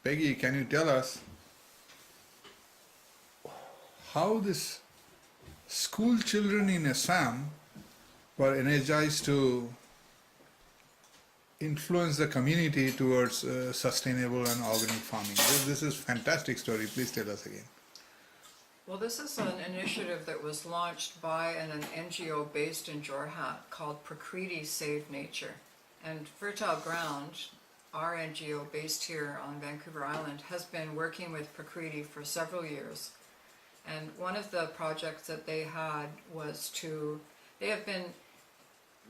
Peggy, can you tell us how this school children in Assam were energized to influence the community towards sustainable and organic farming? This is fantastic story. Please tell us again. Well, this is an initiative that was launched by an NGO based in Jorhat called Prakriti Save Nature. And Fertile Ground, our NGO based here on Vancouver Island, has been working with Prakriti for several years. And one of the projects that they had was they have been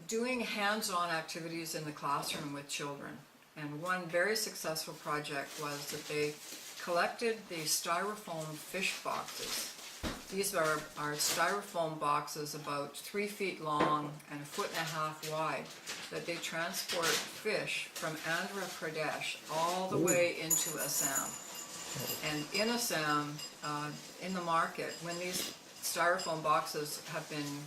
doing hands-on activities in the classroom with children. And one very successful project was that they collected the styrofoam fish boxes. These are styrofoam boxes about 3 feet long and 1.5 feet wide that they transport fish from Andhra Pradesh all the way into Assam. And in Assam, in the market, when these styrofoam boxes have been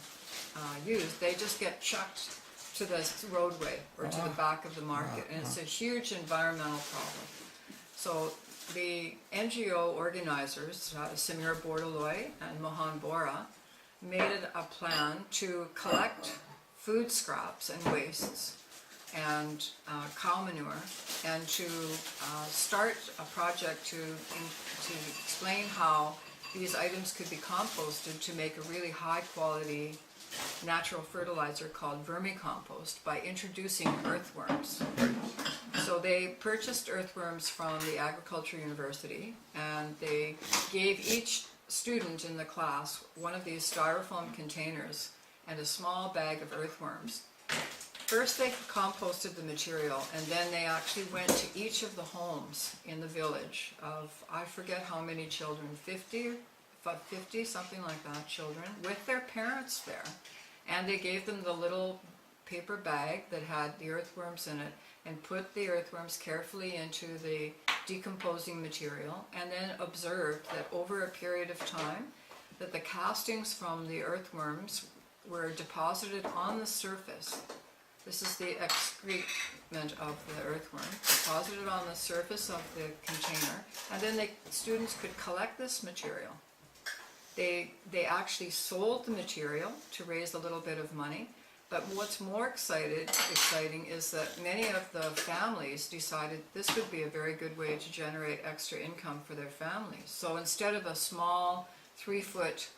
used, they just get chucked to the roadway or to the back of the market, and it's a huge environmental problem. So the NGO organizers, Samir Bordaloy and Mohan Bora, made a plan to collect food scraps and wastes and cow manure, and to start a project to explain how these items could be composted to make a really high quality natural fertilizer called vermicompost by introducing earthworms. So they purchased earthworms from the Agriculture University, and they gave each student in the class one of these styrofoam containers and a small bag of earthworms. First they composted the material, and then they actually went to each of the homes in the village of, I forget how many children, 50, something like that, children, with their parents there. And they gave them the little paper bag that had the earthworms in it, and put the earthworms carefully into the decomposing material, and then observed that over a period of time that the castings from the earthworms were deposited on the surface. This is the excrement of the earthworm, deposited on the surface of the container, and then the students could collect this material. They actually sold the material to raise a little bit of money, but what's more exciting is that many of the families decided this would be a very good way to generate extra income for their families. So instead of a small 3-foot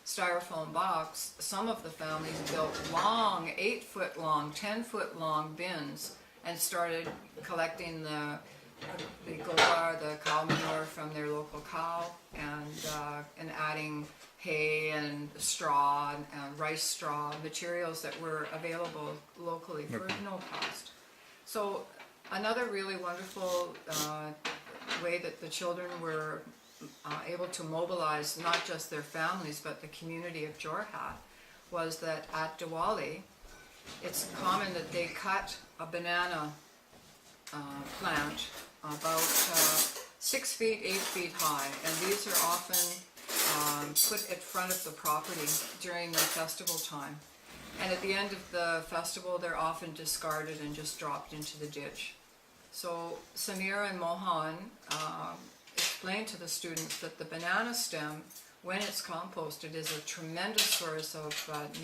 styrofoam box, some of the families built long, 8-foot long, 10-foot long bins and started collecting the gobar, the cow manure from their local cow, and adding hay and straw and rice straw, materials that were available locally for no cost. So another really wonderful way that the children were able to mobilize not just their families but the community of Jorhat was that at Diwali, it's common that they cut a banana plant about 6 feet, 8 feet high, and these are often put in front of the property during the festival time. And at the end of the festival, they're often discarded and just dropped into the ditch. So Samir and Mohan explained to the students that the banana stem, when it's composted, is a tremendous source of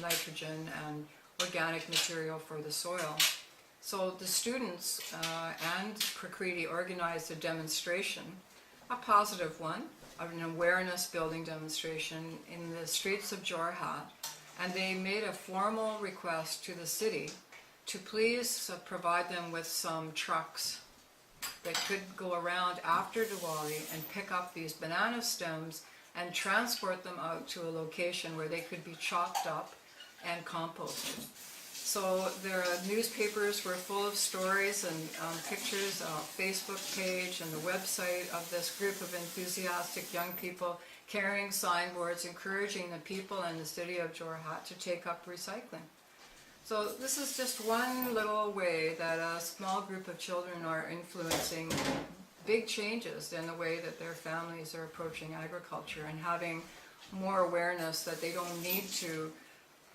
nitrogen and organic material for the soil. So the students and Prakriti organized a demonstration, a positive one, an awareness building demonstration in the streets of Jorhat, and they made a formal request to the city to please provide them with some trucks that could go around after Diwali and pick up these banana stems and transport them out to a location where they could be chopped up and composted. So their newspapers were full of stories and pictures, a Facebook page and the website of this group of enthusiastic young people carrying signboards encouraging the people in the city of Jorhat to take up recycling. So this is just one little way that a small group of children are influencing big changes in the way that their families are approaching agriculture and having more awareness that they don't need to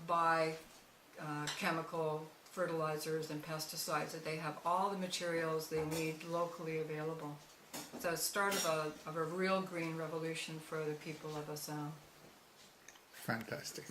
buy chemical fertilizers and pesticides, that they have all the materials they need locally available. the start of a real green revolution for the people of Assam. Fantastic.